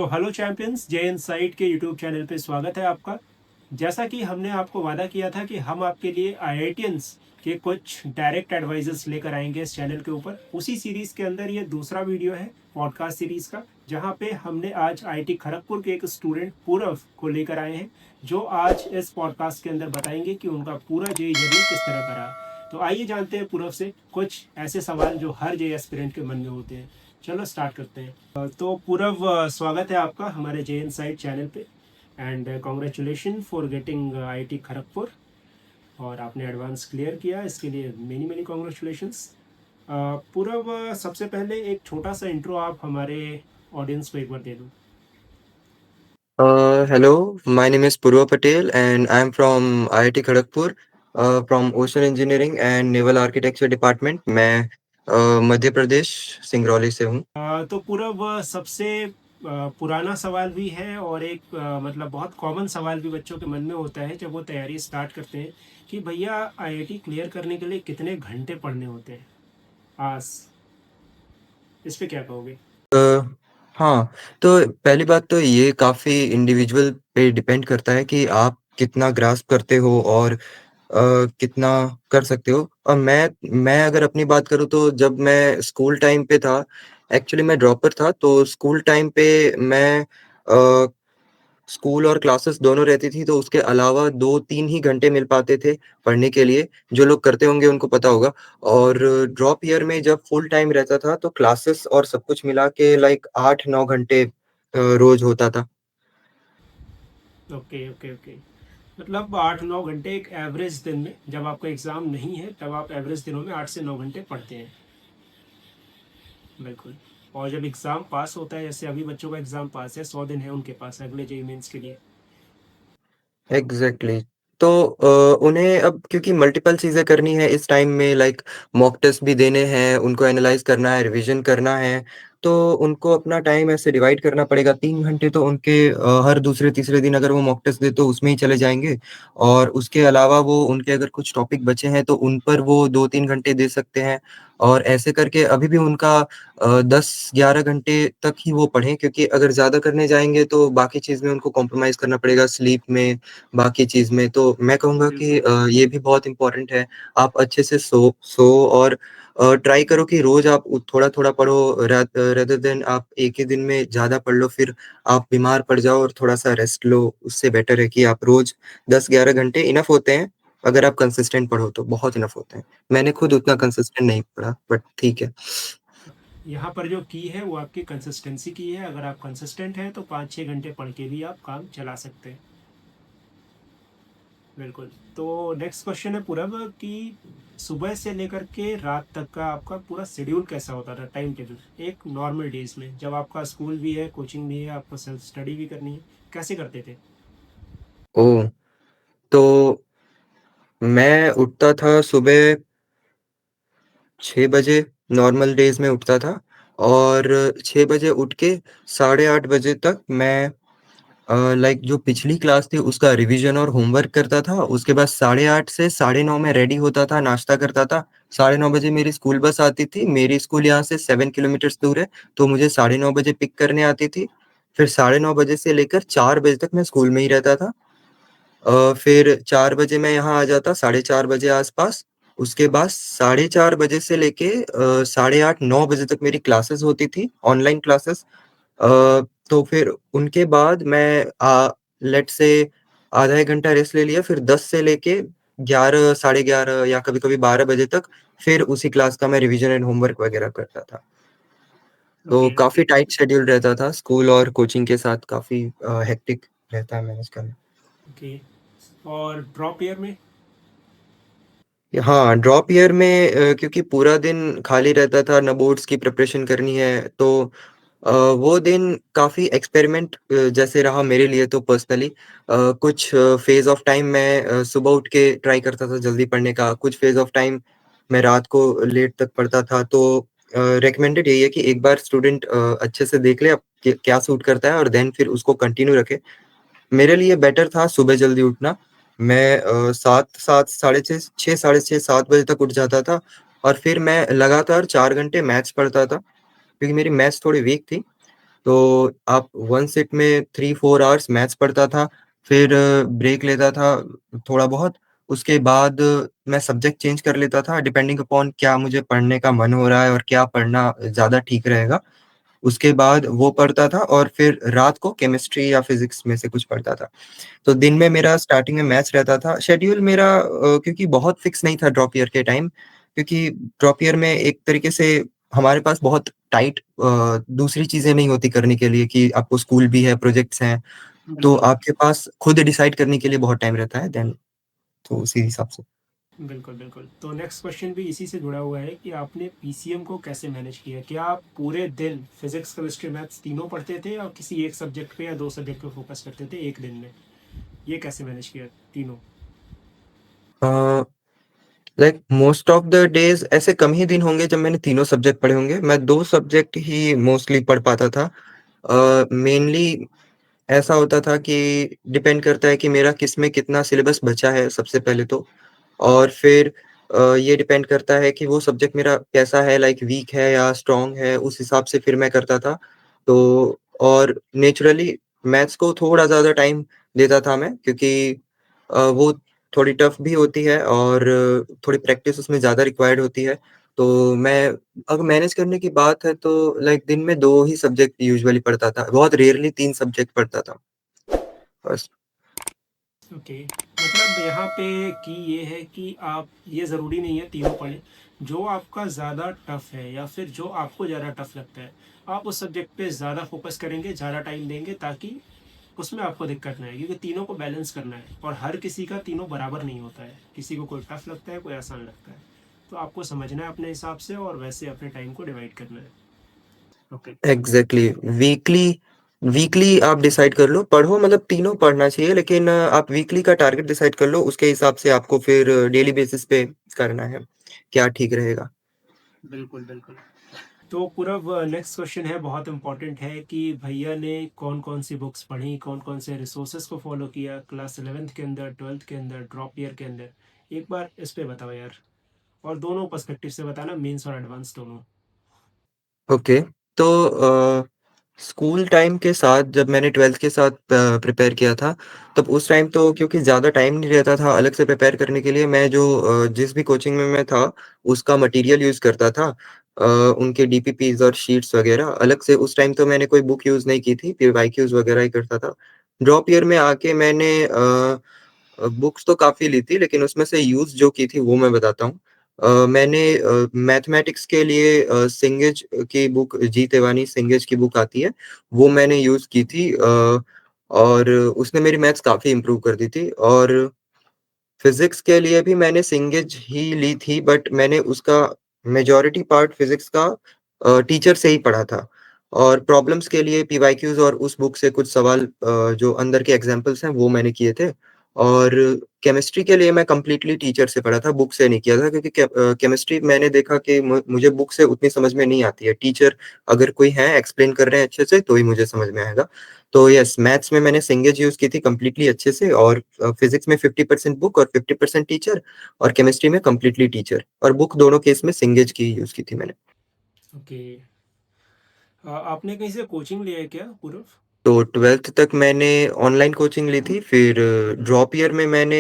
तो hello champions, जे insight के YouTube channel पे स्वागत है आपका। जैसा कि हमने आपको वादा किया था कि हम आपके लिए आईआईटियंस के कुछ डायरेक्ट एडवाइजर्स लेकर आएंगे इस चैनल के ऊपर, उसी सीरीज़ के अंदर ये दूसरा वीडियो है पॉडकास्ट सीरीज़ का, जहाँ पे हमने आज आईआईटी खड़गपुर के एक स्टूडेंट पूरव को लेकर आए हैं, जो आज इस पॉडकास्ट के अंदर बताएंगे कि उनका पूरा जेई जर्नी किस तरह का रहा। तो आइए जानते हैं पूरव से कुछ ऐसे सवाल जो हर जेई एस्पिरेंट के मन में होते हैं। चलो स्टार्ट करते हैं। तो पूरव, स्वागत है आपका हमारे जे इनसाइट चैनल पे, and congratulation for getting IIT Kharagpur. और आपने एडवांस क्लियर किया, इसके लिए मेनी मेनी कॉन्ग्रेचुलेशंस। पूरव, सबसे पहले एक छोटा सा इंट्रो आप हमारे ऑडियंस को एक बार दे दो। Hello, my name is Purva Patel and I am from IIT Kharagpur, from Ocean Engineering and Naval Architecture Department. मैं मध्य प्रदेश सिंगरौली से हूँ। तो पूरव, सबसे पुराना सवाल भी है और एक मतलब बहुत कॉमन सवाल भी बच्चों के मन में होता है जब वो तैयारी स्टार्ट करते हैं कि भैया आईआईटी क्लियर करने के लिए कितने घंटे पढ़ने होते हैं। आस इस पे क्या कहोगे? अ, हाँ, तो पहली बात तो ये काफ़ी इंडिविजुअल पे डिपेंड करता है कि आप कितना ग्रास्प करते हो और कितना कर सकते हो। और मैं अगर अपनी बात करूँ तो जब मैं स्कूल टाइम पे था, एक्चुअली मैं ड्रॉपर था, तो स्कूल टाइम पे मैं अ स्कूल और क्लासेस दोनों रहती थी, तो उसके अलावा 2-3 ही घंटे मिल पाते थे पढ़ने के लिए। जो लोग करते होंगे उनको पता होगा। और ड्रॉप ईयर में जब फुल टाइम रहता था तो क्लासेस और सब कुछ मिला के लाइक 8-9 घंटे रोज़ होता था। Okay okay okay. मतलब 8-9 घंटे एक एवरेज दिन में, जब आपका एग्ज़ाम नहीं है तब आप एवरेज दिनों में 8 से 9 घंटे पढ़ते हैं। बिल्कुल। और जब एग्ज़ाम पास होता है, जैसे अभी बच्चों का एग्ज़ाम पास है, 100 दिन है उनके पास अगले जेई मेंस के लिए। एग्ज़ैक्टली। तो उन्हें अब क्योंकि मल्टीपल चीज़ें करनी है इस टाइम में, लाइक मॉक टेस्ट भी देने हैं, उनको एनालाइज़ करना है, रिविज़न करना है, तो उनको अपना टाइम ऐसे डिवाइड करना पड़ेगा। 3 घंटे तो उनके हर दूसरे-तीसरे दिन अगर वो मॉक टेस्ट दें तो उसमें ही चले जाएँगे। और उसके अलावा वो उनके अगर कुछ टॉपिक बचे हैं तो उन पर वो 2-3 घंटे दे सकते हैं। और ऐसे करके अभी भी उनका 10-11 घंटे तक ही वो पढ़ें, क्योंकि अगर ज़्यादा करने जाएँगे तो बाकी चीज़ में उनको कॉम्प्रोमाइज़ करना पड़ेगा, स्लीप में, बाकी चीज़ में। तो मैं कहूँगा कि बिल्कुल। ये भी बहुत इम्पोर्टेंट है। आप अच्छे से सो और ट्राई करो कि रोज़ आप थोड़ा-थोड़ा पढ़ो, रेदर देन आप एक ही दिन में ज़्यादा पढ़ लो, फिर आप बीमार पड़ जाओ और थोड़ा-सा रेस्ट लो। उससे बेटर है कि आप रोज़ 10-11 घंटे इनफ होते हैं, अगर आप कंसिस्टेंट पढ़ो तो बहुत इनफ होते हैं। मैंने खुद उतना कंसिस्टेंट नहीं पढ़ा, बट ठीक है। यहाँ पर जो की है वो आपकी कंसिस्टेंसी की है। अगर आप कंसिस्टेंट हैं तो 5-6 घंटे पढ़ के भी आप काम चला सकते हैं। बिल्कुल। तो नेक्स्ट क्वेश्चन है पूरब कि सुबह से लेकर के रात तक का आपका पूरा शेड्यूल कैसा होता था, टाइम टेबल एक नॉर्मल डेज में, जब आपका स्कूल भी है, कोचिंग भी है, आपको सेल्फ स्टडी भी करनी है, कैसे करते थे? ओह! तो मैं उठता था सुबह 6 बजे, नॉर्मल डेज़ में उठता था। और 6 बजे उठ के साढ़े 8 बजे तक मैं लाइक जो पिछली क्लास थी उसका रिवीजन और होमवर्क करता था। उसके बाद साढ़े 8 से साढ़े 9 में रेडी होता था, नाश्ता करता था। साढ़े 9 बजे मेरी स्कूल बस आती थी। मेरी स्कूल यहाँ से 7 किलोमीटर्स दूर है, तो मुझे साढ़े 9 बजे पिक करने आती थी। फिर साढ़े 9 बजे से लेकर 4 बजे तक मैं स्कूल में ही रहता था। फिर 4 बजे मैं यहाँ आ जाता, साढ़े 4 बजे आस-पास। उसके बाद साढ़े 4 बजे से लेके साढ़े 8-9 बजे तक मेरी क्लासेस होती थी, ऑनलाइन क्लासेस। अ, तो फिर उनके बाद मैं लेट्स से आधा 1 घंटा रेस्ट ले लिया, फिर 10 से लेके 11, साढ़े 11 या कभी-कभी 12 बजे तक फिर उसी क्लास का मैं रिवीजन एंड होमवर्क वगैरह करता था। तो ओके काफ़ी टाइट शेड्यूल रहता था, स्कूल और कोचिंग के साथ काफ़ी हेक्टिक रहता है मैनेज करना। ओके। और ड्रॉप ईयर में? हाँ, ड्रॉप ईयर में क्योंकि पूरा दिन खाली रहता था, ना बोर्ड्स की प्रिपरेशन करनी है, तो वो दिन काफ़ी एक्सपेरिमेंट जैसे रहा मेरे लिए तो पर्सनली। कुछ फ़ेज़ ऑफ टाइम मैं सुबह उठ के ट्राई करता था जल्दी पढ़ने का, कुछ फ़ेज़ ऑफ टाइम मैं रात को लेट तक पढ़ता था। तो रिकमेंडेड यही है कि एक बार स्टूडेंट अच्छे से देख ले अब क्या सूट करता है और देन फिर उसको कंटिन्यू रखे। मेरे लिए बेटर था सुबह जल्दी उठना। मैं 7 साढ़े 6, 6 साढ़े 6, 7 बजे तक उठ जाता था और फिर मैं लगातार 4 घंटे मैथ्स पढ़ता था, क्योंकि मेरी मैथ्स थोड़ी वीक थी। तो आप वन सिट में 3-4 आवर्स मैथ्स पढ़ता था, फिर ब्रेक लेता था थोड़ा बहुत, उसके बाद मैं सब्जेक्ट चेंज कर लेता था डिपेंडिंग अपॉन क्या मुझे पढ़ने का मन हो रहा है और क्या पढ़ना ज़्यादा ठीक रहेगा। उसके बाद वो पढ़ता था और फिर रात को केमिस्ट्री या फिज़िक्स में से कुछ पढ़ता था। तो दिन में ओके। मेरा स्टार्टिंग में मैथ्स रहता था। शेड्यूल मेरा क्योंकि बहुत फिक्स नहीं था ड्रॉप ईयर के टाइम, क्योंकि ड्रॉप ईयर में एक तरीके से हमारे पास बहुत टाइट दूसरी चीज़ें नहीं होती करने के लिए कि आपको स्कूल भी है, प्रोजेक्ट्स हैं, तो बिल्कुल आपके पास खुद डिसाइड करने के लिए बहुत टाइम रहता है देन तो उसी हिसाब से। बिल्कुल बिल्कुल। तो नेक्स्ट क्वेश्चन भी इसी से जुड़ा हुआ है कि आपने पीसीएम को कैसे मैनेज किया? क्या आप पूरे दिन फिजिक्स केमिस्ट्री मैथ्स तीनों पढ़ते थे, या किसी एक सब्जेक्ट पे या दो सब्जेक्ट पे फोकस करते थे एक दिन में? ये कैसे मैनेज किया तीनों? Uh, like most of the days ऐसे कम ही दिन होंगे जब मैंने तीनों सब्जेक्ट पढ़े होंगे। मैं 2 सब्जेक्ट ही मोस्टली पढ़ पाता था। मेनली ऐसा होता था कि डिपेंड करता है कि मेरा किसमें कितना सिलेबस बचा है सबसे पहले तो। और फिर ये डिपेंड करता है कि वो सब्जेक्ट मेरा कैसा है, लाइक वीक है या स्ट्रॉन्ग है, उस हिसाब से फिर मैं करता था। तो और नेचुरली मैथ्स को थोड़ा ज़्यादा टाइम देता था मैं, क्योंकि वो थोड़ी टफ भी होती है और थोड़ी प्रैक्टिस उसमें ज़्यादा रिक्वायर्ड होती है। तो मैं अगर मैनेज करने की बात है तो लाइक दिन में 2 ही सब्जेक्ट यूजुअली पढ़ता था। बहुत रेयरली 3 सब्जेक्ट पढ़ता था बस। ओके। मतलब यहाँ पे की ये है कि आप, ये ज़रूरी नहीं है तीनों पढ़ें। जो आपका ज़्यादा टफ है या फिर जो आपको ज़्यादा टफ लगता है, आप उस सब्जेक्ट पे ज़्यादा फोकस करेंगे, ज़्यादा टाइम देंगे, ताकि उसमें आपको दिक्कत ना आए, क्योंकि तीनों को बैलेंस करना है और हर किसी का तीनों बराबर नहीं होता है। किसी को कोई टफ लगता है, कोई आसान लगता है। तो आपको समझना है अपने हिसाब से और वैसे अपने टाइम को डिवाइड करना है। ओके। एग्ज़ैक्टली वीकली वीकली आप डिसाइड कर लो, पढ़ो मतलब तीनों पढ़ना चाहिए, लेकिन आप वीकली का टारगेट डिसाइड कर लो, उसके हिसाब से आपको फिर डेली बेसिस पे करना है, क्या ठीक रहेगा। बिल्कुल बिल्कुल। तो पूरब, नेक्स्ट क्वेश्चन है, बहुत इंपॉर्टेंट है कि भैया ने कौन कौन सी बुक्स पढ़ी, कौन कौन से रिसोर्सेज को फॉलो किया क्लास 11th के अंदर, 12th के अंदर, ड्रॉप ईयर के अंदर। एक बार इस पे बताओ यार, और दोनों पर्सपेक्टिव से बताना, मेंस और एडवांस दोनों। ओके, तो स्कूल टाइम के साथ जब मैंने 12th के साथ प्रिपेयर किया था, तब उस टाइम तो क्योंकि ज़्यादा टाइम नहीं रहता था अलग से प्रिपेयर करने के लिए, मैं जो जिस भी कोचिंग में मैं था, उसका मटीरियल यूज़ करता था। उनके डीपीपीज़ और शीट्स वगैरह, अलग से उस टाइम तो मैंने कोई बुक यूज़ नहीं की थी, पीवाईक्यूज़ वगैरह ही करता था। ड्रॉप ईयर में आके मैंने बुक्स तो काफ़ी ली थी, लेकिन उसमें से यूज़ जो की थी वो मैं बताता हूँ। मैंने मैथमेटिक्स के लिए सिंगेज की बुक, जी तेवानी सिंगेज की बुक आती है, वो मैंने यूज़ की थी, और उसने मेरी मैथ्स काफ़ी इम्प्रूव कर दी थी। और फिज़िक्स के लिए भी मैंने सिंगेज ही ली थी, बट मैंने उसका मेजॉरिटी पार्ट फिज़िक्स का टीचर से ही पढ़ा था। और प्रॉब्लम्स के लिए पीवाईक्यूज़ और उस बुक से कुछ सवाल जो अंदर के एग्ज़ाम्पल्स हैं वो मैंने किए थे। और केमिस्ट्री के लिए मैं कंप्लीटली टीचर से पढ़ा था, बुक से नहीं किया था, क्योंकि केमिस्ट्री मैंने देखा कि मुझे बुक से उतनी समझ में नहीं आती है। टीचर अगर कोई है एक्सप्लेन कर रहे हैं अच्छे से तो ही मुझे समझ में आएगा। तो यस, मैथ्स में मैंने सिंगेज यूज़ की थी कंप्लीटली अच्छे से, और फिज़िक्स में 50% बुक और 50% टीचर, और केमिस्ट्री में कंप्लीटली टीचर, और बुक दोनों केस में सिंगेज की यूज़ की थी मैंने। ओके। आपने कहीं से कोचिंग लिया है क्या पूरब? तो 12th तक मैंने ऑनलाइन कोचिंग ली थी, फिर ड्रॉप ईयर में मैंने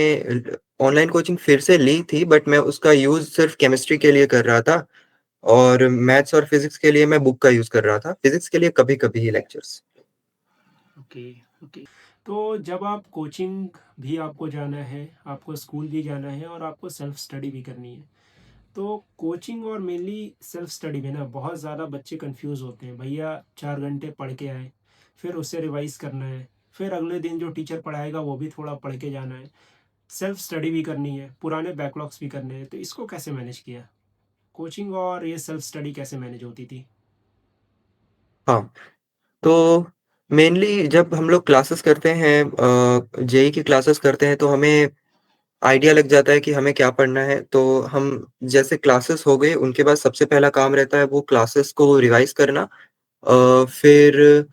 ऑनलाइन कोचिंग फिर से ली थी, बट मैं उसका यूज़ सिर्फ़ केमिस्ट्री के लिए कर रहा था, और मैथ्स और फिज़िक्स के लिए मैं बुक का यूज़ कर रहा था। फिज़िक्स के लिए कभी-कभी ही लेक्चर्स। ओके। ओके। तो जब आप कोचिंग भी आपको जाना है, आपको स्कूल भी जाना है और आपको सेल्फ स्टडी भी करनी है, तो कोचिंग और मेनली सेल्फ स्टडी में ना बहुत ज़्यादा बच्चे कंफ्यूज होते हैं। भैया 4 घंटे पढ़ के आए, फिर उससे रिवाइज करना है, फिर अगले दिन जो टीचर पढ़ाएगा वो भी थोड़ा पढ़ के जाना है, सेल्फ स्टडी भी करनी है, पुराने बैकलॉग्स भी करने हैं। तो इसको कैसे मैनेज किया? कोचिंग और ये सेल्फ स्टडी कैसे मैनेज होती थी? हाँ, तो मेनली जब हम लोग क्लासेस करते हैं, जेईई की क्लासेस करते हैं, तो हमें आइडिया लग जाता है कि हमें क्या पढ़ना है। तो हम जैसे क्लासेस हो गए, उनके बाद सबसे पहला काम रहता है वो क्लासेस को रिवाइज़ करना। फिर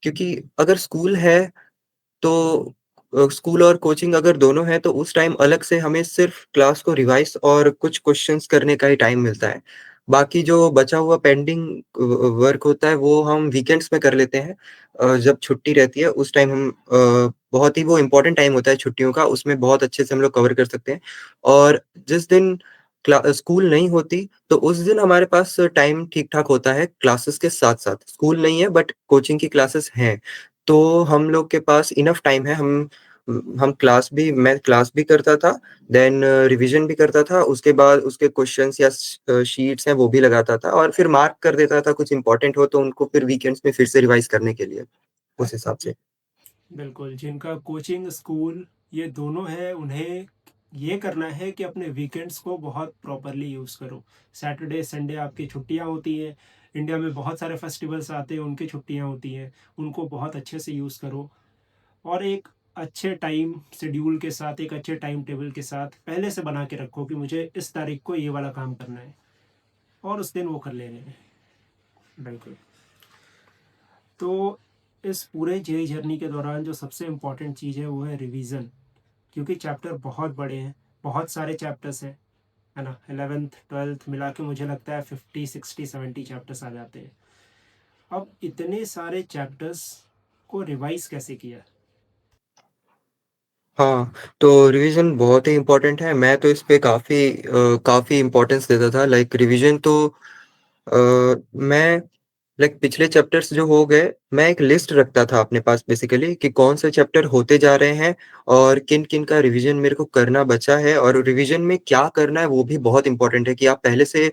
क्योंकि अगर स्कूल है तो स्कूल और कोचिंग अगर दोनों हैं, तो उस टाइम अलग से हमें सिर्फ़ क्लास को रिवाइज़ और कुछ क्वेश्चन्स करने का ही टाइम मिलता है। बाकी जो बचा हुआ पेंडिंग वर्क होता है वो हम वीकेंड्स में कर लेते हैं। जब छुट्टी रहती है उस टाइम हम बहुत ही वो इम्पोर्टेंट टाइम होता है छुट्टियों का, उसमें बहुत अच्छे से हम लोग कवर कर सकते हैं। और जिस दिन स्कूल नहीं होती तो उस दिन हमारे पास टाइम ठीक-ठाक होता है क्लासेस के साथ-साथ। स्कूल नहीं है बट कोचिंग की क्लासेस हैं। तो हम लोग के पास इनफ टाइम है, हम मैं क्लास भी करता था, देन रिवीजन भी करता था, उसके बाद उसके क्वेश्चंस या शीट्स हैं वो भी लगाता था और फिर मार्क कर देता था, कुछ इम्पोर्टेंट हो तो उनको फिर वीकेंड्स में फिर से रिवाइज़ करने के लिए, उस हिसाब से। बिल्कुल, जिनका कोचिंग, स्कूल ये दोनों है, उन्हें ये करना है कि अपने वीकेंड्स को बहुत प्रॉपरली यूज़ करो। सैटरडे, संडे आपकी छुट्टियाँ होती हैं। इंडिया में बहुत सारे फेस्टिवल्स आते हैं, उनकी छुट्टियाँ होती हैं। उनको बहुत अच्छे से यूज़ करो और एक अच्छे टाइम शेड्यूल के साथ, एक अच्छे टाइम टेबल के साथ पहले से बना के रखो कि मुझे इस तारीख को ये वाला काम करना है और उस दिन वो कर लेने हैं। बिल्कुल। तो इस पूरे जेई जर्नी के दौरान जो सबसे इम्पोर्टेंट चीज़ है वो है रिवीजन, क्योंकि चैप्टर बहुत बड़े हैं, बहुत सारे चैप्टर्स हैं, है ना। 11th 12th मिला के मुझे लगता है 50 60 70 चैप्टर्स आ जाते हैं। अब इतने सारे चैप्टर्स को रिवाइज कैसे किया? हाँ, तो रिवीज़न बहुत ही इम्पोर्टेंट है, मैं तो इस पे काफ़ी इम्पोर्टेंस देता था। लाइक रिवीज़न तो मैं लाइक पिछले चैप्टर्स जो हो गए, मैं एक लिस्ट रखता था अपने पास बेसिकली कि कौन से चैप्टर होते जा रहे हैं और किन-किन का रिवीजन मेरे को करना बचा है और रिवीजन में क्या करना है वो भी बहुत इम्पोर्टेंट है कि आप पहले से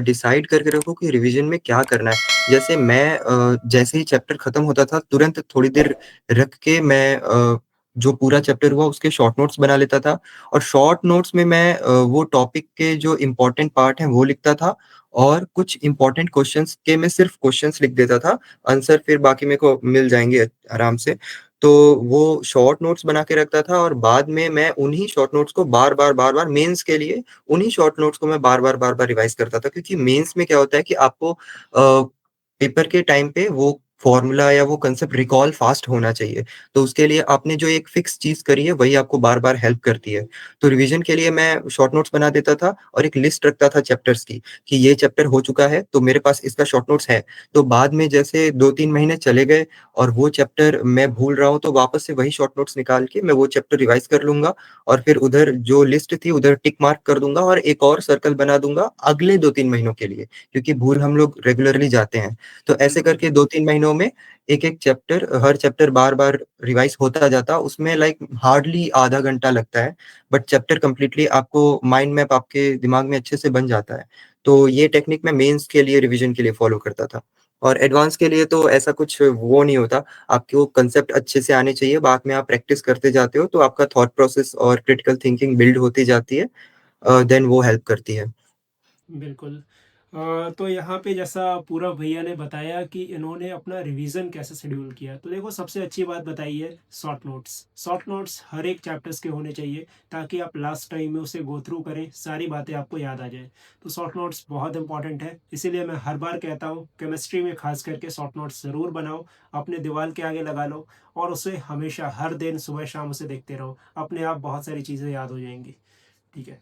डिसाइड करके रखो कि रिवीजन में क्या करना है। जैसे मैं जैसे ही चैप्टर खत्म होता था तुरंत थोड़ी देर रख के मैं जो पूरा चैप्टर हुआ उसके शॉर्ट नोट्स बना लेता था और शॉर्ट नोट्स में मैं वो टॉपिक के जो इम्पोर्टेंट पार्ट हैं वो लिखता था और कुछ इम्पोर्टेंट क्वेश्चंस के मैं सिर्फ क्वेश्चंस लिख देता था, आंसर फिर बाकी मेरे को मिल जाएँगे आराम से। तो वो शॉर्ट नोट्स बना के रखता था और बाद में मैं उन्हीं शॉर्ट नोट्स को बार-बार मेंस के लिए उन्हीं शॉर्ट नोट्स को मैं बार-बार रिवाइज़ करता था क्योंकि मेंस में क्या होता है कि आपको पेपर के टाइम पे वो फ़ॉर्मूला या वो कांसेप्ट रिकॉल फ़ास्ट होना चाहिए। तो उसके लिए आपने जो एक फ़िक्स चीज़ करी है वही आपको बार-बार हेल्प करती है। तो रिवीजन के लिए मैं शॉर्ट नोट्स बना देता था और एक लिस्ट रखता था चैप्टर्स की। कि ये चैप्टर हो चुका है, तो मेरे पास इसका शॉर्ट नोट्स है। तो बाद में जैसे 2-3 महीने चले गए और वो चैप्टर मैं भूल रहा हूँ, तो वापस से वही शॉर्ट नोट्स निकाल के मैं वो चैप्टर रिवाइज़ कर लूँगा और फिर उधर जो लिस्ट थी, उधर टिक मार्क कर दूँगा और एक और सर्कल बना दूँगा अगले 2-3 महीनों के लिए, क्योंकि भूल हम लोग रेगुलरली जाते हैं। तो ऐसे बिल्कुल। करके 2-3 महीनों में एक-एक चैप्टर हर चैप्टर बार-बार रिवाइज़ होता जाता। उसमें लाइक हार्डली आधा घंटा लगता है, बट चैप्टर कंप्लीटली आपको माइंड मैप आपके दिमाग में अच्छे से बन जाता है। तो ये टेक्निक मैं मेंस के लिए रिवीजन के लिए फॉलो करता था। और एडवांस के लिए तो ऐसा कुछ वो नहीं होता, आपको कांसेप्ट अच्छे से आने चाहिए, बाद में आप प्रैक्टिस करते जाते हो तो आपका थॉट प्रोसेस और क्रिटिकल थिंकिंग बिल्ड होती जाती है देन वो हेल्प करती है। बिल्कुल। तो यहाँ पे जैसा पूरा भैया ने बताया कि इन्होंने अपना रिवीजन कैसे शेड्यूल किया, तो देखो सबसे अच्छी बात बताई है शॉर्ट नोट्स। शॉर्ट नोट्स हर एक चैप्टर्स के होने चाहिए ताकि आप लास्ट टाइम में उसे गो थ्रू करें, सारी बातें आपको याद आ जाए। तो शॉर्ट नोट्स बहुत इंपॉर्टेंट है, इसीलिए मैं हर बार कहता हूँ केमिस्ट्री में खास करके शॉर्ट नोट्स ज़रूर बनाओ, अपने दीवार के आगे लगा लो और उसे हमेशा हर दिन सुबह शाम उसे देखते रहो, अपने आप बहुत सारी चीज़ें याद हो जाएंगी। ठीक है।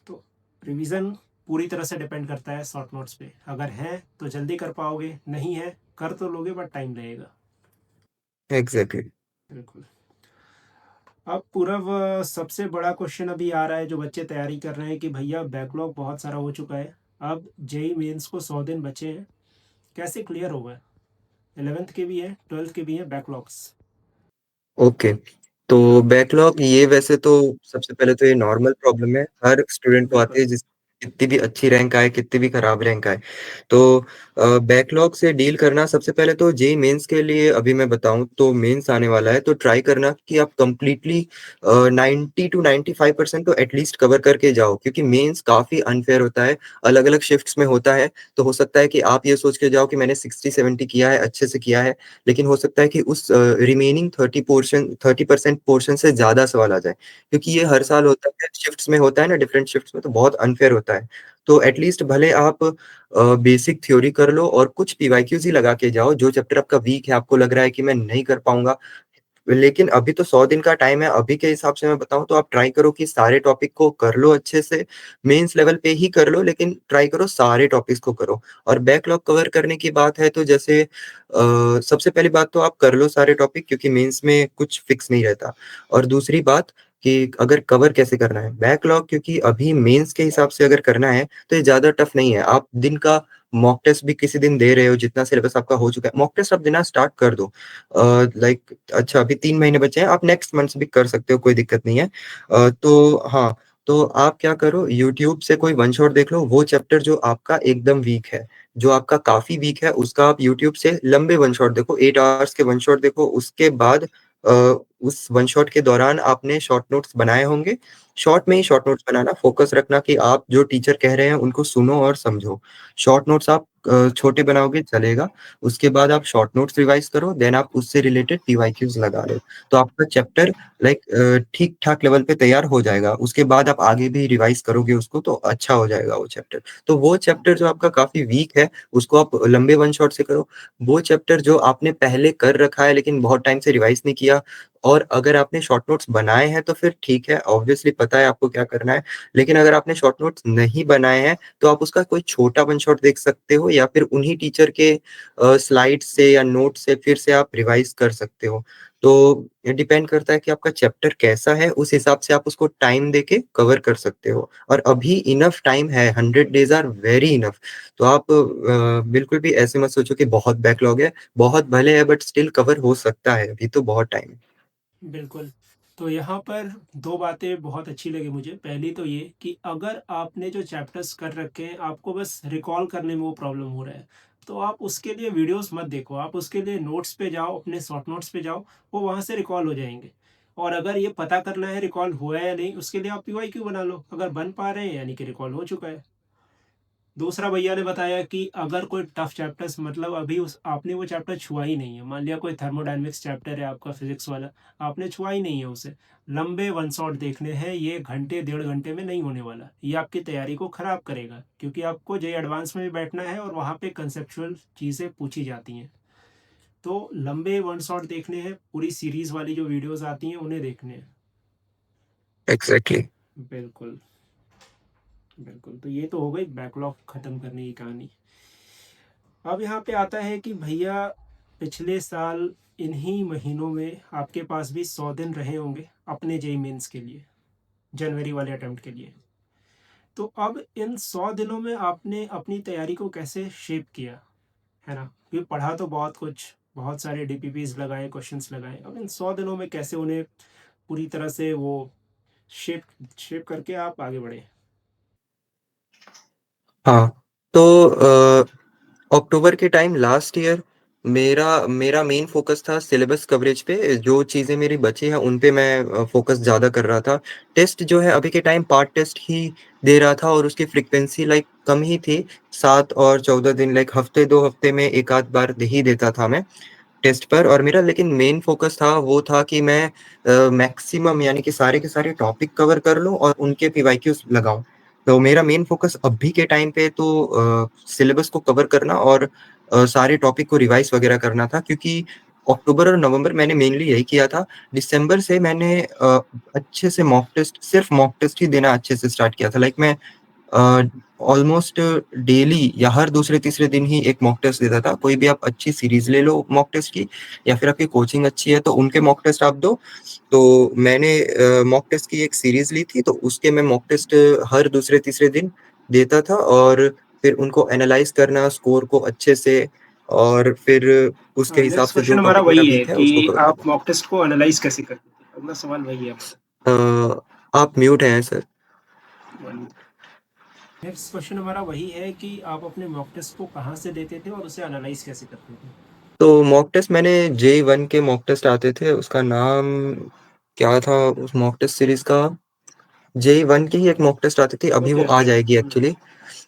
तो रिवीजन पूरी तरह से डिपेंड करता है शॉर्ट नोट्स पे। अगर है तो जल्दी कर पाओगे, नहीं है कर तो लोगे बट टाइम लगेगा। एग्ज़ैक्टली। बिल्कुल। अब पूरब, सबसे बड़ा क्वेश्चन अभी आ रहा है जो बच्चे तैयारी कर रहे हैं कि भैया बैकलॉग बहुत सारा हो चुका है, अब जेई मेंस को 100 दिन बचे हैं, कैसे क्लियर होगा? 11th के भी हैं, 12th के भी हैं बैकलॉग्स। ओके। तो बैकलॉग ये वैसे तो सबसे पहले तो ये नॉर्मल प्रॉब्लम है, हर स्टूडेंट को आती बिल्कुल। है कितनी भी अच्छी रैंक आए, कितनी भी खराब रैंक आए। तो बैकलॉग से डील करना सबसे पहले तो जेईई मेंस के लिए अभी मैं बताऊँ तो मेंस आने वाला है, तो ट्राई करना कि आप कंप्लीटली 90 टू 95% तो एटलीस्ट कवर करके जाओ क्योंकि मेंस काफ़ी अनफेयर होता है, अलग-अलग शिफ्ट्स में होता है। तो हो सकता है कि आप ये सोच के जाओ कि मैंने 60-70 किया है, अच्छे से किया है, लेकिन हो सकता है कि उस रिमेनिंग 30% पोर्शन से ज़्यादा सवाल आ जाए। क्योंकि ये हर साल होता है, शिफ्ट्स में होता है ना, डिफरेंट शिफ्ट्स में तो बहुत अनफेयर होता है। तो एटलीस्ट भले आप बेसिक थ्योरी कर लो और कुछ पीवाईक्यूज़ ही लगा के जाओ, जो चैप्टर आपका वीक है, आपको लग रहा है कि मैं नहीं कर पाऊँगा, लेकिन अभी तो 100 दिन का टाइम है, अभी के हिसाब से मैं बताऊँ तो आप ट्राई करो कि सारे टॉपिक को कर लो अच्छे से, मेंस लेवल पे ही कर लो लेकिन ट्राई करो सारे टॉपिक्स को करो। और बैकलॉग कवर करने की बात है तो जैसे सबसे पहली बात तो आप कर लो सारे टॉपिक क्योंकि मेंस में कुछ फिक्स नहीं रहता। और दूसरी बात कि अगर कवर कैसे करना है, बैकलॉग क्योंकि अभी मेंस के हिसाब से अगर करना है, तो ये ज़्यादा टफ नहीं है। आप दिन का मॉक टेस्ट भी किसी दिन दे रहे हो, जितना सिलेबस आपका हो चुका है, मॉक टेस्ट आप देना स्टार्ट कर दो। लाइक अच्छा अभी 3 महीने बचे हैं, आप नेक्स्ट मंथ से भी कर सकते हो, कोई दिक्कत नहीं है। तो हाँ, तो आप क्या करो यूट्यूब से कोई वन शॉट देख लो, वो चैप्टर जो आपका एकदम वीक है, जो आपका काफ़ी वीक है, उसका आप यूट्यूब से लंबे वन शॉट देखो, 8 आवर्स के वन शॉट देखो, उसके बाद उस वन शॉट के दौरान आपने शॉर्ट नोट्स बनाए होंगे, शॉर्ट में ही शॉर्ट नोट्स बनाना, फोकस रखना कि आप जो टीचर कह रहे हैं उनको सुनो और समझो। शॉर्ट नोट्स आप छोटे बनाओगे चलेगा, उसके बाद आप शॉर्ट नोट्स रिवाइज करो, देन आप उससे रिलेटेड पीवाईक्यूज लगा लो, तो आपका चैप्टर लाइक ठीक-ठाक लेवल पे तैयार हो जाएगा। उसके बाद आप आगे भी रिवाइज करोगे उसको तो अच्छा हो जाएगा वो चैप्टर। तो वो चैप्टर जो आपका काफ़ी वीक है, उसको आप लंबे वन शॉट से करो। वो चैप्टर जो आपने पहले कर रखा है लेकिन बहुत टाइम से रिवाइज नहीं किया और अगर आपने शॉर्ट नोट्स बनाए हैं तो फिर ठीक है, ऑब्वियसली पता है आपको क्या करना है। लेकिन अगर आपने शॉर्ट नोट्स नहीं बनाए हैं, तो आप उसका कोई छोटा वन शॉट देख सकते हो या फिर उन्हीं टीचर के स्लाइड्स से या नोट से फिर से आप रिवाइज कर सकते हो। तो ये डिपेंड करता है कि आपका चैप्टर कैसा है, उस हिसाब से आप उसको टाइम देके कवर कर सकते हो। और अभी इनफ टाइम है, 100 डेज़ आर वेरी इनफ। तो आप बिल्कुल भी ऐसे मत सोचो कि बहुत बैकलॉग है, बहुत भले है बट स्टिल कवर हो सकता है, अभी तो बहुत टाइम है। बिल्कुल। तो यहाँ पर 2 बातें बहुत अच्छी लगी मुझे। पहली तो ये कि अगर आपने जो चैप्टर्स कर रखे हैं, आपको बस रिकॉल करने में वो प्रॉब्लम हो रहा है, तो आप उसके लिए वीडियोज़ मत देखो, आप उसके लिए नोट्स पे जाओ, अपने शॉर्ट नोट्स पे जाओ, वो वहाँ से रिकॉल हो जाएँगे। और अगर ये पता करना है रिकॉल हुआ है या नहीं, उसके लिए आप पीवाईक्यू बना लो, अगर बन पा रहे हैं यानी कि रिकॉल हो चुका है। दूसरा भैया ने बताया कि अगर कोई टफ चैप्टर्स मतलब अभी उस आपने वो चैप्टर छुआ ही नहीं है, मान लिया कोई थर्मोडायनेमिक्स चैप्टर है आपका फिजिक्स वाला, आपने छुआ ही नहीं है उसे, लंबे वन शॉट देखने हैं, ये घंटे 1.5 घंटे में नहीं होने वाला, ये आपकी तैयारी को ख़राब करेगा क्योंकि आपको जे एडवांस में भी बैठना है और वहाँ पे कंसेप्चुअल चीज़ें पूछी जाती हैं। तो लंबे वन शॉट देखने हैं, पूरी सीरीज़ वाली जो वीडियोज़ आती हैं उन्हें देखने हैं। एग्ज़ैक्टली। बिल्कुल। बिल्कुल, तो ये तो हो गई बैकलॉग ख़त्म करने की कहानी। अब यहाँ पे आता है कि भैया पिछले साल इन्हीं महीनों में आपके पास भी 100 दिन रहे होंगे अपने जेई मेंस के लिए, जनवरी वाले अटेम्प्ट के लिए। तो अब इन 100 दिनों में आपने अपनी तैयारी को कैसे शेप किया, है ना? क्योंकि पढ़ा तो बहुत कुछ, बहुत सारे डीपीपीज लगाए, क्वेश्चंस लगाए, अब इन 100 दिनों में कैसे उन्हें पूरी तरह से वो शेप शेप करके आप आगे बढ़े? हाँ, तो अक्टूबर के टाइम लास्ट ईयर मेरा मेरा मेन फ़ोकस था सिलेबस कवरेज पे, जो चीज़ें मेरी बची हैं उन पे मैं फ़ोकस ज़्यादा कर रहा था। टेस्ट जो है अभी के टाइम पार्ट टेस्ट ही दे रहा था और उसकी फ्रीक्वेंसी लाइक कम ही थी, 7 और 14 दिन लाइक हफ़्ते 2 हफ़्ते में 1 आध बार दे ही देता था मैं टेस्ट पर। और मेरा लेकिन मेन फ़ोकस था वो था कि मैं मैक्सिमम यानी कि सारे के सारे टॉपिक कवर कर लूँ और उनके पीवाईक्यूज़ लगाऊँ। तो मेरा मेन फ़ोकस अभी के टाइम पे तो सिलेबस को कवर करना और सारे टॉपिक को रिवाइज़ वगैरह करना था क्योंकि अक्टूबर और नवंबर मैंने मेनली यही किया था। दिसंबर से मैंने अच्छे से मॉक टेस्ट सिर्फ़ मॉक टेस्ट ही देना अच्छे से स्टार्ट किया था। लाइक मैं ऑलमोस्ट डेली या हर दूसरे-तीसरे दिन ही एक मॉक टेस्ट देता था। कोई भी आप अच्छी सीरीज़ ले लो मॉक टेस्ट की या फिर आपकी कोचिंग अच्छी है तो उनके मॉक टेस्ट आप दो। तो मैंने मॉक टेस्ट की एक सीरीज़ ली थी तो उसके मैं मॉक टेस्ट हर दूसरे-तीसरे दिन देता था और फिर उनको एनालाइज़ करना स्कोर को अच्छे से और फिर उसके हाँ, हिसाब नेक्स्ट से जो क्वेश्चन हमारा टॉपिक मेरा वही है वीक है कि उसको कवर आप करना। मॉक टेस्ट को एनालाइज कैसे करते थे? अगला सवाल वही है हमारा। आप म्यूट हैं सर। नेक्स्ट क्वेश्चन हमारा वही है कि आप अपने मॉक टेस्ट को कहाँ से देते थे और उसे एनालाइज कैसे करते थे? तो मॉक टेस्ट मैंने जेईई 1 के मॉक टेस्ट आते थे, उसका नाम क्या था उस मॉक टेस्ट सीरीज़ का? जेईई 1 की ही एक मॉक टेस्ट आती थी, अभी वो ओके आ ओके। जाएगी एक्चुअली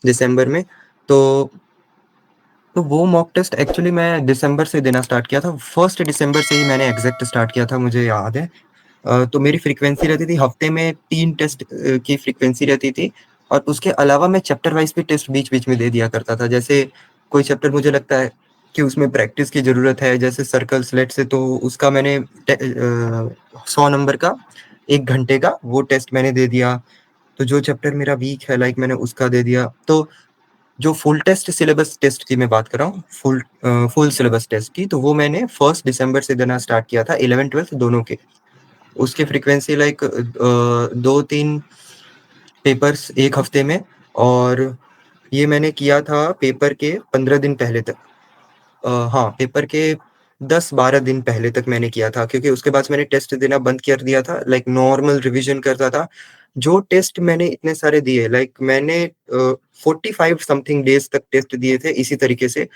दिसंबर में। तो वो मॉक टेस्ट एक्चुअली मैं दिसंबर से देना स्टार्ट किया था, 1 दिसंबर से ही मैंने एग्ज़ैक्ट स्टार्ट किया था, मुझे याद है। तो मेरी फ्रीक्वेंसी रहती थी हफ्ते में 3 टेस्ट की फ्रीक्वेंसी रहती थी और उसके अलावा मैं चैप्टर वाइज़ भी टेस्ट बीच-बीच में दे दिया करता था। जैसे कोई चैप्टर मुझे लगता है कि उसमें प्रैक्टिस की ज़रूरत है, जैसे सर्कल्स लेट से, तो उसका मैंने 100 नंबर का 1 घंटे का वो टेस्ट मैंने दे दिया। तो जो चैप्टर मेरा वीक है लाइक मैंने उसका दे दिया। तो जो फुल टेस्ट सिलेबस टेस्ट की मैं बात कर रहा हूँ, फुल सिलेबस टेस्ट की, तो वो मैंने 1 दिसंबर से देना स्टार्ट किया था, 11th-12th दोनों के। उसकी फ्रीक्वेंसी लाइक 2-3 पेपर्स 1 हफ्ते में, और ये मैंने किया था पेपर के 15 दिन पहले तक। हाँ, पेपर के 10-12 दिन पहले तक मैंने किया था, क्योंकि उसके बाद से मैंने टेस्ट देना बंद कर दिया था, लाइक नॉर्मल रिवीजन करता था। जो टेस्ट मैंने इतने सारे दिए, लाइक मैंने 45 समथिंग डेज तक टेस्ट दिए थे इसी तरीके से,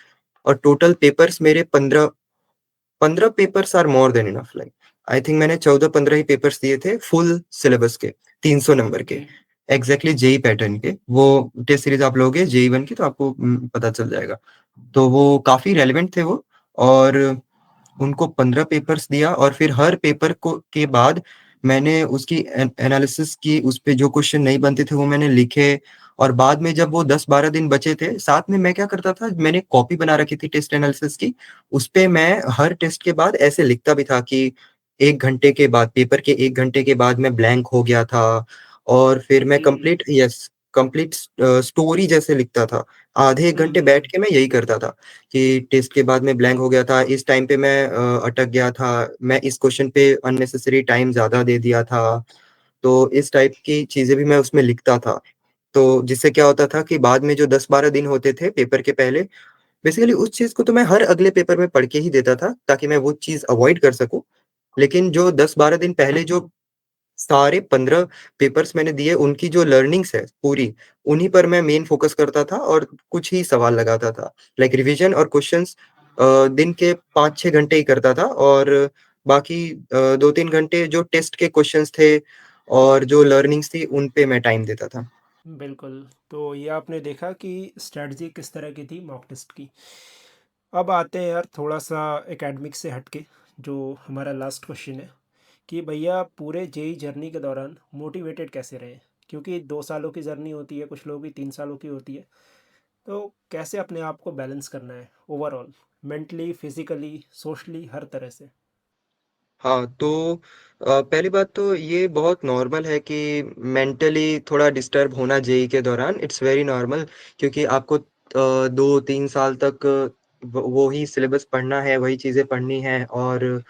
और टोटल पेपर्स मेरे 15 papers are more than enough, like I think मैंने 14-15 ही पेपर्स दिए थे फुल सिलेबस के, 300 नंबर के, ओके। एग्जैक्टली जेई पैटर्न के। वो टेस्ट सीरीज आप लोगे जेई 1 की, तो आपको पता चल जाएगा। तो वो काफी रेलेवेंट थे वो, और उनको 15 पेपर्स दिया, और फिर हर पेपर को के बाद मैंने उसकी एनालिसिस की, उस पे जो क्वेश्चन नहीं बनते थे वो मैंने लिखे। और बाद में जब वो 10-12 दिन बचे थे, साथ में मैं क्या करता था, मैंने कॉपी बना रखी थी टेस्ट एनालिसिस की, उस पे मैं हर टेस्ट के बाद ऐसे लिखता भी था कि 1 घंटे के बाद, पेपर के 1 घंटे के बाद मैं ब्लैंक हो गया था। और फिर मैं हम्म। कंप्लीट स्टोरी जैसे लिखता था। आधे 1 घंटे बैठ हम्म। के मैं यही करता था कि टेस्ट के बाद में ब्लैंक हो गया था, इस टाइम पे मैं अटक गया था, मैं इस क्वेश्चन पे अननेसेसरी टाइम ज़्यादा दे दिया था। तो इस टाइप की चीज़ें भी मैं उसमें लिखता था। तो जिससे क्या होता था कि बाद में जो 10-12 दिन होते थे पेपर के पहले, बेसिकली उस चीज़ को तो मैं हर अगले पेपर में पढ़ के ही देता था, ताकि मैं वो चीज़ अवॉइड कर सकूँ। लेकिन जो 10-12 दिन पहले जो सारे 15 पेपर्स मैंने दिए, उनकी जो लर्निंग्स है पूरी, उन्हीं पर मैं मेन फ़ोकस करता था, और कुछ ही सवाल लगाता था। लाइक रिवीजन और क्वेश्चंस दिन के 5-6 घंटे ही करता था, और बाकी 2-3 घंटे जो टेस्ट के क्वेश्चंस थे और जो लर्निंग्स थी, उन पे मैं टाइम देता था। बिल्कुल। तो ये आपने देखा कि स्ट्रेटजी किस तरह की थी मॉक टेस्ट की। अब आते हैं यार थोड़ा सा एकेडमिक से हटके, जो हमारा लास्ट क्वेश्चन है कि भैया पूरे जेई जर्नी के दौरान मोटिवेटेड कैसे रहे, क्योंकि 2 सालों की जर्नी होती है, कुछ लोगों की 3 सालों की होती है। तो कैसे अपने आप को बैलेंस करना है ओवरऑल, मेंटली, फिजिकली, सोशली, हर तरह से। हाँ, तो पहली बात तो ये बहुत नॉर्मल है कि मेंटली थोड़ा डिस्टर्ब होना जेईई के दौरान, इट्स वेरी नॉर्मल, क्योंकि आपको 2-3 साल तक वो ही सिलेबस पढ़ना है, वही चीज़ें पढ़नी है, और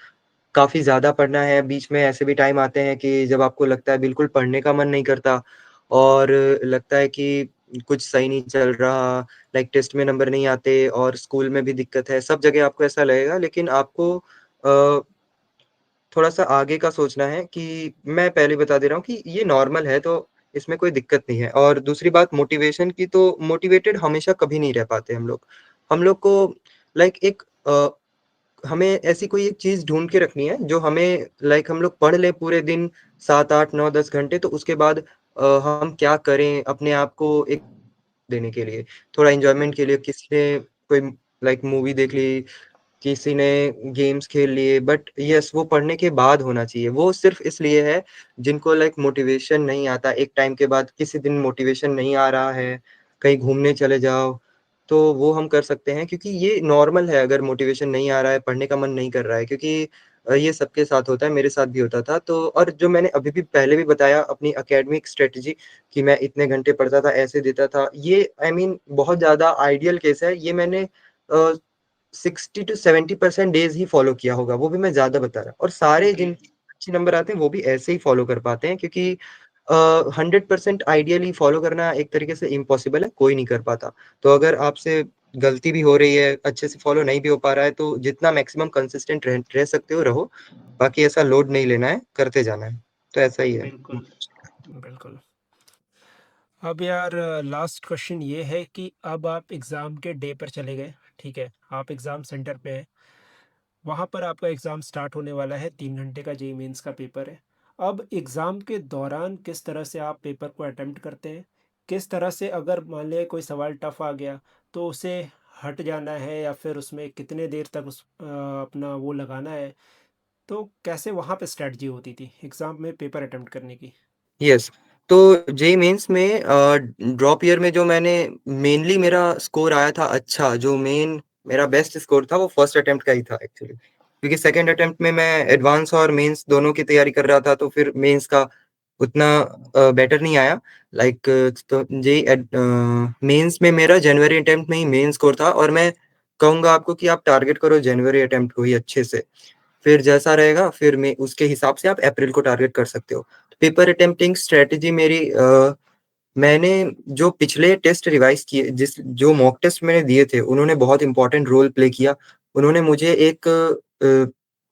काफ़ी ज़्यादा पढ़ना है। बीच में ऐसे भी टाइम आते हैं कि जब आपको लगता है बिल्कुल पढ़ने का मन नहीं करता, और लगता है कि कुछ सही नहीं चल रहा, लाइक टेस्ट में नंबर नहीं आते, और स्कूल में भी दिक्कत है, सब जगह आपको ऐसा लगेगा। लेकिन आपको थोड़ा-सा आगे का सोचना है कि मैं पहले बता दे रहा हूँ कि ये नॉर्मल है, तो इसमें कोई दिक्कत नहीं है। और दूसरी बात मोटिवेशन की, तो मोटिवेटेड हमेशा कभी नहीं रह पाते हम लोग। हम लोग को लाइक हमें ऐसी कोई एक चीज़ ढूँढ के रखनी है, जो हमें लाइक हम लोग पढ़ लें पूरे दिन 7, 8, 9, 10 घंटे, तो उसके बाद हम क्या करें अपने आप को एक देने के लिए, थोड़ा एन्जॉयमेंट के लिए, किसी ने कोई लाइक मूवी देख ली, किसी ने गेम्स खेल लिए, बट यस वो पढ़ने के बाद होना चाहिए। वो सिर्फ़ इसलिए है जिनको लाइक मोटिवेशन नहीं आता, एक टाइम के बाद किसी दिन मोटिवेशन नहीं आ रहा है, कहीं घूमने चले जाओ, तो वो हम कर सकते हैं, क्योंकि ये नॉर्मल है अगर मोटिवेशन नहीं आ रहा है, पढ़ने का मन नहीं कर रहा है, क्योंकि ये सबके साथ होता है, मेरे साथ भी होता था। तो और जो मैंने अभी भी पहले भी बताया अपनी एकेडमिक स्ट्रैटेजी कि मैं इतने घंटे पढ़ता था, ऐसे देता था, ये आई मीन बहुत ज़्यादा आइडियल केस है। ये मैंने 60 टू 70% डेज़ ही फॉलो किया होगा, वो भी मैं ज़्यादा बता रहा हूँ। और सारे ओके। जिनके अच्छे नंबर आते हैं, वो भी ऐसे ही फॉलो कर पाते हैं, क्योंकि 100% आइडियली फॉलो करना एक तरीके से इम्पॉसिबल है, कोई नहीं कर पाता। तो अगर आपसे गलती भी हो रही है, अच्छे से फॉलो नहीं भी हो पा रहा है, तो जितना मैक्सिमम कंसिस्टेंट रह रह सकते हो रहो, बाकी ऐसा लोड नहीं लेना है, करते जाना है। तो ऐसा ही है। बिल्कुल। बिल्कुल। अब यार लास्ट क्वेश्चन ये है कि अब आप एग्ज़ाम के डे पर चले गए, ठीक है, आप एग्ज़ाम सेंटर पे हैं, वहाँ पर आपका एग्ज़ाम स्टार्ट होने वाला है, 3 घंटे का जेई मेंस का पेपर है। अब एग्ज़ाम के दौरान किस तरह से आप पेपर को अटेम्प्ट करते हैं, किस तरह से अगर मान लिया कोई सवाल टफ आ गया तो उसे हट जाना है, या फिर उसमें कितने देर तक अपना वो लगाना है, तो कैसे वहाँ पे स्ट्रेटजी होती थी एग्ज़ाम में पेपर अटेम्प्ट करने की। यस, तो जेईई मेंस में ड्रॉप ईयर में जो मैंने मेनली मेरा स्कोर आया था अच्छा, जो मेन मेरा बेस्ट स्कोर था वो फर्स्ट अटेम्प्ट का ही था एक्चुअली, क्योंकि सेकंड अटेम्प्ट में मैं एडवांस और मेंस दोनों की तैयारी कर रहा था, तो फिर मेंस का उतना बेटर नहीं आया। लाइक तो जी मेंस में मेरा जनवरी अटेम्प्ट में ही मेन स्कोर था, और मैं कहूंगा आपको कि आप टारगेट करो जनवरी अटेम्प्ट को ही अच्छे से। फिर जैसा रहेगा फिर मैं उसके हिसाब से आप अप्रैल को टारगेट कर सकते हो। पेपर अटेम्प्टिंग स्ट्रेटेजी मेरी मैंने जो पिछले टेस्ट रिवाइज किए, जिस जो मॉक टेस्ट मैंने दिए थे, उन्होंने बहुत इंपॉर्टेंट रोल प्ले किया। उन्होंने मुझे एक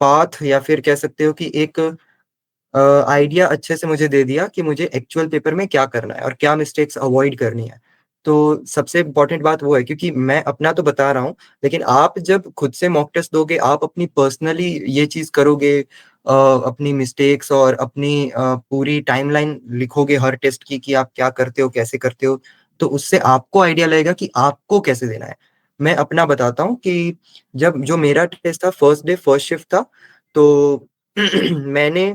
पाथ या फिर कह सकते हो कि एक आइडिया अच्छे से मुझे दे दिया कि मुझे एक्चुअल पेपर में क्या करना है और क्या मिस्टेक्स अवॉइड करनी है। तो सबसे इम्पोर्टेंट बात वो है, क्योंकि मैं अपना तो बता रहा हूँ, लेकिन आप जब खुद से मॉक टेस्ट दोगे, आप अपनी पर्सनली ये चीज़ करोगे, अपनी मिस्टेक्स और अपनी पूरी टाइमलाइन लिखोगे हर टेस्ट की कि आप क्या करते हो, कैसे करते हो, तो उससे आपको आइडिया लगेगा कि आपको कैसे देना है। मैं अपना बताता हूँ कि जब जो मेरा टेस्ट था, फर्स्ट डे फर्स्ट शिफ्ट था, तो मैंने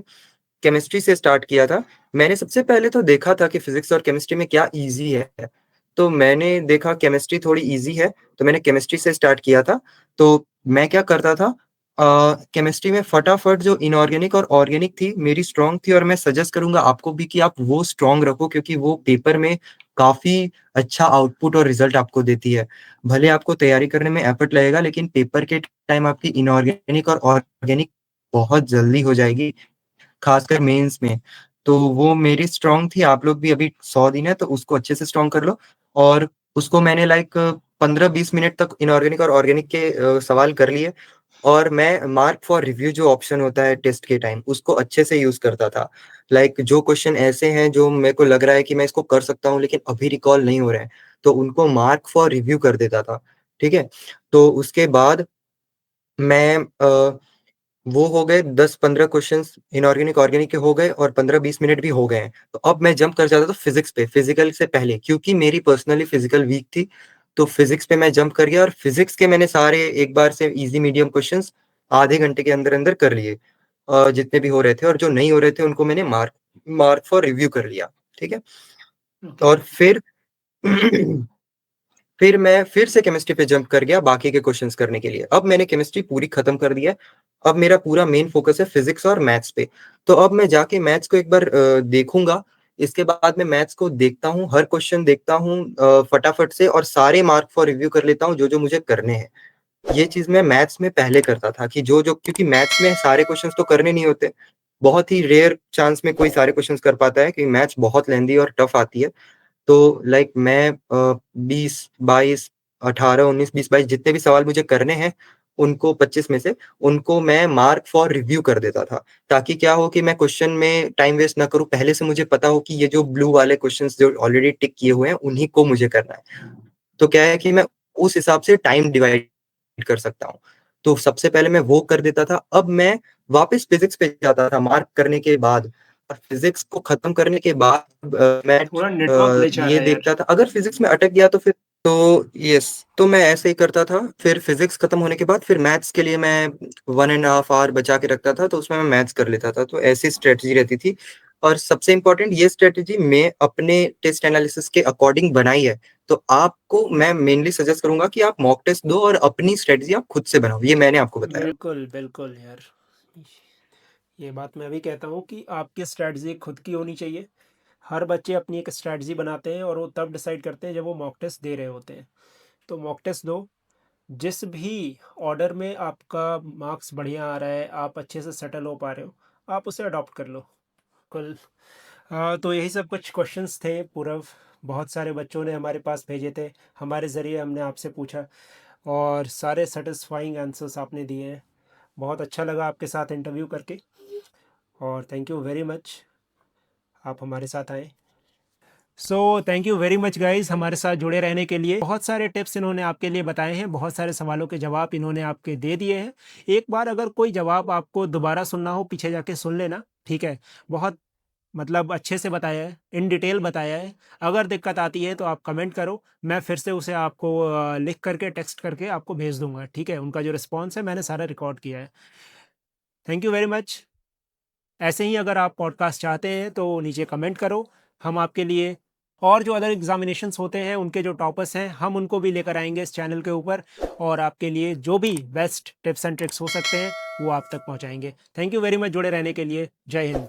केमिस्ट्री से स्टार्ट किया था। मैंने सबसे पहले तो देखा था कि फिजिक्स और केमिस्ट्री में क्या ईज़ी है। तो मैंने देखा केमिस्ट्री थोड़ी ईज़ी है, तो मैंने केमिस्ट्री से स्टार्ट किया था। तो मैं क्या करता था, केमिस्ट्री में फटाफट जो इनऑर्गेनिक और ऑर्गेनिक थी, मेरी स्ट्रॉन्ग थी, और मैं सजेस्ट करूँगा आपको भी कि आप वो स्ट्रॉन्ग रखो, क्योंकि वो पेपर में काफ़ी अच्छा आउटपुट और रिज़ल्ट आपको देती है। भले आपको तैयारी करने में एफर्ट लगेगा, लेकिन पेपर के टाइम आपकी इनऑर्गेनिक और ऑर्गेनिक बहुत जल्दी हो जाएगी, खासकर मेंस में। तो वो मेरी स्ट्रॉन्ग थी। आप लोग भी अभी 100 दिन है, तो उसको अच्छे से स्ट्रॉन्ग कर लो। और उसको मैंने लाइक 15-20 मिनट तक इनऑर्गेनिक और ऑर्गेनिक के सवाल कर लिए, और मैं मार्क फॉर रिव्यू जो ऑप्शन होता है टेस्ट के टाइम, उसको अच्छे से यूज करता था। लाइक जो क्वेश्चन ऐसे हैं जो मेरे को लग रहा है कि मैं इसको कर सकता हूँ लेकिन अभी रिकॉल नहीं हो रहा है, तो उनको मार्क फॉर रिव्यू कर देता था। ठीक है, तो उसके बाद मैं वो हो गए 10-15 क्वेश्चंस इनऑर्गेनिक ऑर्गेनिक के हो गए, और 15-20 मिनट भी हो गए हैं। तो अब मैं जंप कर जाता था फिजिक्स पे, फिजिकल से पहले, क्योंकि मेरी पर्सनली फिजिकल वीक थी। तो फिजिक्स पे मैं जंप कर गया, और फिजिक्स के मैंने सारे एक बार से इजी मीडियम क्वेश्चंस आधे घंटे के अंदर अंदर कर लिए, जितने भी हो रहे थे, और जो नहीं हो रहे थे उनको मैंने मार्क मार्क फॉर रिव्यू कर लिया। ठीक है, ओके। और फिर फिर मैं फिर से केमिस्ट्री पे जंप कर गया बाकी के क्वेश्चंस करने के लिए। अब मैंने केमिस्ट्री पूरी खत्म कर दी है। अब मेरा पूरा मेन फोकस है फिजिक्स और मैथ्स पे। तो अब मैं जाके मैथ्स को एक बार देखूंगा। इसके बाद मैं मैथ्स को देखता हूँ, हर क्वेश्चन देखता हूँ फटाफट से, और सारे मार्क फॉर रिव्यू कर लेता हूँ जो जो मुझे करने हैं। ये चीज मैं मैथ्स में पहले करता था कि जो जो, क्योंकि मैथ्स में सारे क्वेश्चंस तो करने नहीं होते। बहुत ही रेयर चांस में कोई सारे क्वेश्चंस कर पाता है, क्योंकि मैथ्स बहुत लेंदी और टफ आती है। तो लाइक मैं 20, 22, 18, 19, 20, 22 जितने भी सवाल मुझे करने हैं, उनको 25 में से उनको मैं मार्क फॉर रिव्यू कर देता था, ताकि क्या हो कि मैं क्वेश्चन में टाइम वेस्ट ना करूं। पहले से मुझे पता हो कि ये जो ब्लू वाले क्वेश्चंस जो ऑलरेडी टिक किए हुए हैं, उन्हीं को मुझे करना है। तो क्या है कि मैं उस हिसाब से टाइम डिवाइड कर सकता हूँ। तो सबसे पहले मैं वो कर देता था। अब मैं वापस फिजिक्स पे जाता था मार्क करने के बाद, और फिजिक्स को खत्म करने के बाद मैं थोड़ा नेटवर्क ग्लिच आ ये रहा है यार। देखता था, अगर फिजिक्स में अटक गया तो फिर, तो यस, तो मैं ऐसे ही करता था। फिर फिजिक्स खत्म होने के बाद फिर मैथ्स के लिए मैं 1.5 आवर बचा के रखता था, तो उसमें मैं मैथ्स कर लेता था। तो ऐसी स्ट्रेटजी रहती थी। और सबसे इम्पोर्टेंट, ये स्ट्रेटजी मैं अपने टेस्ट एनालिसिस के अकॉर्डिंग बनाई है। तो आपको मैं मेनली सजेस्ट करूंगा कि आप मॉक टेस्ट दो और अपनी स्ट्रेटजी आप खुद से बनाओ। ये मैंने आपको बताया। बिल्कुल बिल्कुल यार, ये बात मैं भी कहता हूँ कि आपकी स्ट्रैटेजी खुद की होनी चाहिए। हर बच्चे अपनी एक स्ट्रैटेजी बनाते हैं और वो तब डिसाइड करते हैं जब वो मॉक टेस्ट दे रहे होते हैं। तो मॉक टेस्ट दो, जिस भी ऑर्डर में आपका मार्क्स बढ़िया आ रहा है, आप अच्छे से सेटल हो पा रहे हो, आप उसे अडॉप्ट कर लो। कुल तो यही सब कुछ क्वेश्चंस थे पूरव। बहुत सारे बच्चों ने हमारे पास भेजे थे, हमारे ज़रिए हमने आपसे पूछा, और सारे सेटिस्फाइंग आंसर्स आपने दिए हैं। बहुत अच्छा लगा आपके साथ इंटरव्यू करके, और थैंक यू वेरी मच, आप हमारे साथ आए। So thank you very much guys हमारे साथ जुड़े रहने के लिए। बहुत सारे टिप्स इन्होंने आपके लिए बताए हैं, बहुत सारे सवालों के जवाब इन्होंने आपके दे दिए हैं। एक बार अगर कोई जवाब आपको दोबारा सुनना हो, पीछे जाके सुन लेना, ठीक है। बहुत मतलब अच्छे से बताया है, इन डिटेल बताया है। अगर दिक्कत आती है तो आप कमेंट करो, मैं फिर से उसे आपको लिख करके टेक्स्ट करके आपको भेज दूंगा, ठीक है। उनका जो रिस्पॉन्स है मैंने सारा रिकॉर्ड किया है। Thank you very much. ऐसे ही अगर आप पॉडकास्ट चाहते हैं तो नीचे कमेंट करो, हम आपके लिए और जो अदर एग्जामिनेशंस होते हैं उनके जो टॉपर्स हैं हम उनको भी लेकर आएंगे इस चैनल के ऊपर, और आपके लिए जो भी बेस्ट टिप्स एंड ट्रिक्स हो सकते हैं वो आप तक पहुंचाएंगे। थैंक यू वेरी मच जुड़े रहने के लिए। जय हिंद।